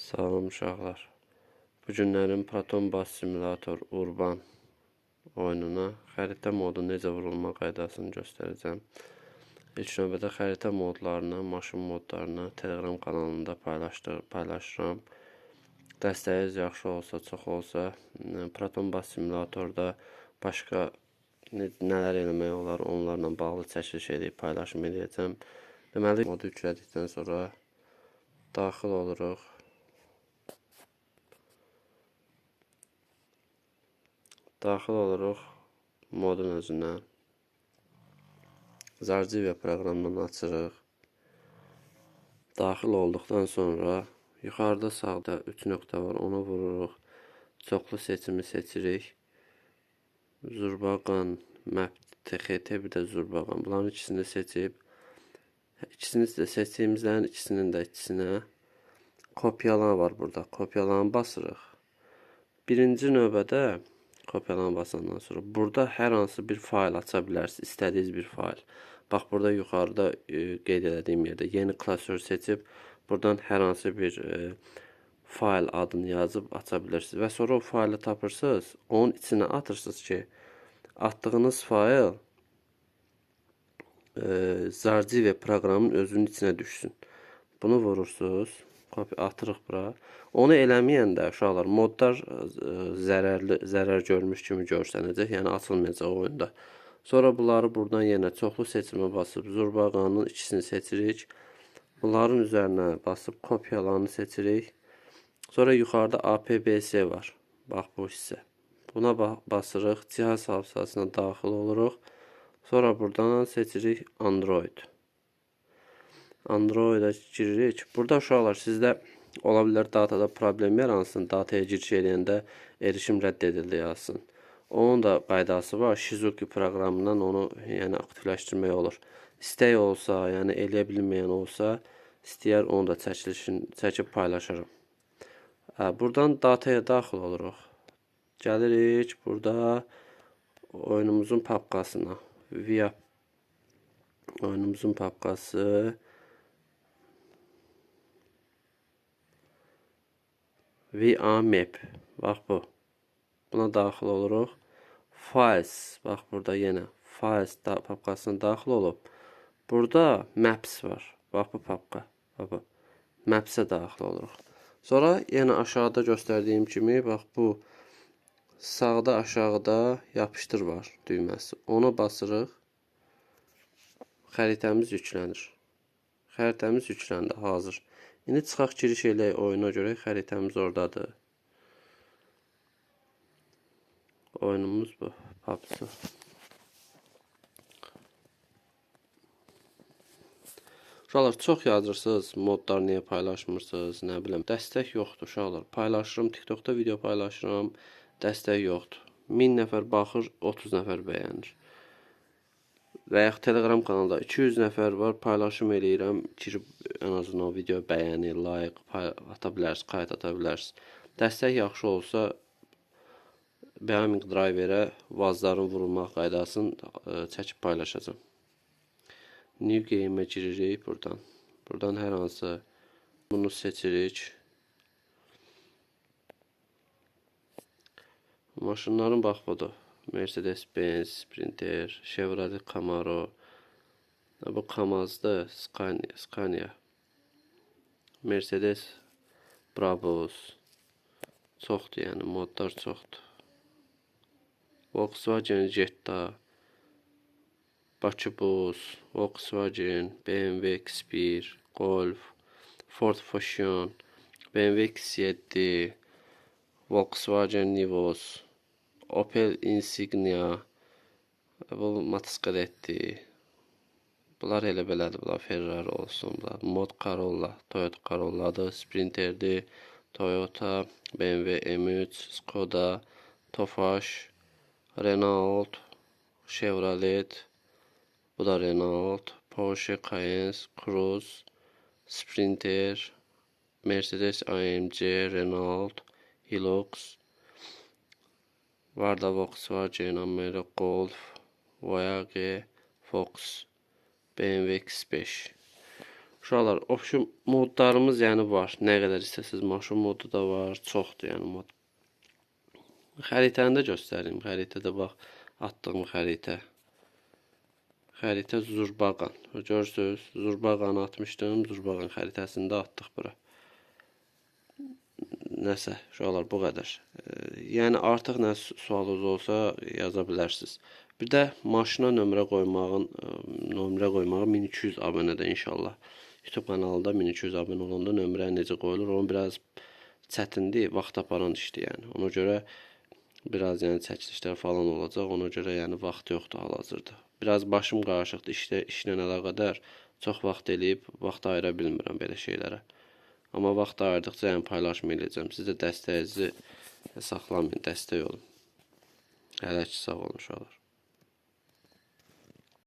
Salam uşaqlar. Bu günlərin Proton Bus Simulator Urban oyununa xəritə modu necə vurulma qaydasını göstərəcəm. İlk növbədə xəritə modlarını, maşın modlarını Telegram kanalında paylaşıram. Dəstəyiniz yaxşı olsa, çox olsa, Proton Bus Simulatorda başqa nələr eləmək olar, onlarla bağlı çəkiliş edib paylaşım edəcəm. Deməli, modu yüklədikdən sonra daxil oluruq. Modun özünə. Zarziva proqramını açırıq. Daxil olduqdan sonra yuxarıda sağda 3 nöqtə var, onu vururuq. Çoxlu seçimi seçirik. Zurbagan, Map, TXT, bir də Zurbagan. Bunların ikisini seçib, ikisini də seçdiyimizlərin ikisinin də içinə kopyalan var burada. Kopyalanı basırıq. Birinci növbədə kopyalanı basandan sonra burada hər hansı bir fayl aça bilərsiniz, istədiyiniz bir fayl. Bax, burada yuxarıda qeyd etdiyim yerdə yeni klasör seçib, buradan hər hansı bir fayl adını yazıb aça bilirsiniz. Və sonra o faylı tapırsınız, onun içinə atırsınız ki, atdığınız fayl Zarziva proqramının özünün içinə düşsün. Bunu vurursunuz, atırıq bura. Onu eləməyəndə uşaqlar modlar zərər görmüş kimi görsənəcək, yəni açılmayacaq oyunda. Sonra bunları buradan yenə çoxlu seçimə basıb Zurbaganın ikisini seçirik. Bunların üzərinə basıb kopyalanı seçirik. Sonra yuxarıda APBS var. Bax, bu hissə. Buna basırıq, cihaz hafızasına daxil oluruq. Sonra buradan seçirik Android. Android'a giririk. Burada uşaqlar sizdə ola bilər datada problem yaransın. Dataya giriş edəndə erişim rədd edildi yazsın. Onun da qaydası var. Shizuki proqramından onu aktivləşdirmək olur. İstək olsa, yəni eləyə bilməyən olsa, istəyər onu da çəkib paylaşırım. Buradan dataya daxil oluruq. Gəlirik burada oyunumuzun papkasına. Via oyunumuzun papkası VA Map. Bax bu. Buna daxil oluruq. Files. Bax burada yenə Files papkasına daxil olub. Burada Maps var. Bax bu papka. Bax bu. Maps'ə daxil oluruq. Sonra yenə aşağıda göstərdiyim kimi bax bu sağda aşağıda yapışdır var düyməsi. Ona basırıq. Xəritəmiz yüklənir. Xəritəmiz yükləndi, hazır. İndi çıxaq giriş eləyək oyuna görə xəritəmiz oradadır. Oyunumuz bu. PUBG. Uşaqlar, çox yazırsınız, modlar niyə paylaşmırsınız, nə biləm. Dəstək yoxdur uşaqlar. Paylaşırım, TikTokda video paylaşıram, dəstək yoxdur. 1000 nəfər baxır, 30 nəfər bəyənir. Və yaxud Telegram kanalda 200 nəfər var, paylaşım eləyirəm, girib ən azından o video bəyəni, like ata bilərsiniz, qayıt ata bilərsiniz. Dəstək yaxşı olsa, Beaming Driver'ə vazların vurulma qaydasını çəkib paylaşacağım. New Game'ə giririk buradan. Buradan hər hansı bunu seçirik. Maşınların bax budur. Mercedes-Benz, Sprinter, Chevrolet Camaro. Bu Kamaz'da Scania. Mercedes Brabus. Çoxdur, yəni modlar çoxdur. Volkswagen Jetta, Bakı Bus, Volkswagen, BMW X1, Golf, Ford Fusion, BMW X7, Volkswagen Nivus, Opel Insignia, bu Matiscadetdir. Bunlar elə belədir, bunlar Ferrari olsun, bunlar Mod Corolla, Toyota Corolla'dır, Sprinter'dir, Toyota, BMW M3, Skoda, Tofaş, Renault, Chevrolet, bu da Renault, Porsche Cayenne, Cruze, Sprinter, Mercedes AMG, Renault, Hilux, var da Volkswagen, Amera, Golf, Voyage, Fox, BMW X5. Uşaqlar, option modlarımız yəni var. Nə qədər istəsiniz maşın modu da var, çoxdur yəni mod. Xəritəni də göstərim. Xəritədə bax, atdığım xəritə. Xəritə Zurbağan. Görürsünüz, Zurbağanı atmışdım. Zurbağan xəritəsini də atdıq bura. Nəsə, uşaqlar bu qədər. Yəni artıq nə sualınız olsa yaza bilərsiniz. Bir də maşına nömrə qoymağı 1200 abunədə inşallah. YouTube kanalında 1200 abunə olanda nömrə necə qoyulur, onu biraz çətindir, vaxt aparan işdir yəni. Ona görə biraz yəni çəkilişlər falan olacaq, ona görə yəni vaxt yoxdur hal-hazırda. Biraz başım qarışıqdır işlə əlaqədar. Çox vaxt eləyib, vaxt ayıra bilmirəm belə şeylərə. Amma vaxt ayırdıqca yəni paylaşmayacağam. Siz də dəstəyinizi saxlamayın, dəstək olun. Hələ ki sağ olun uşaqlar.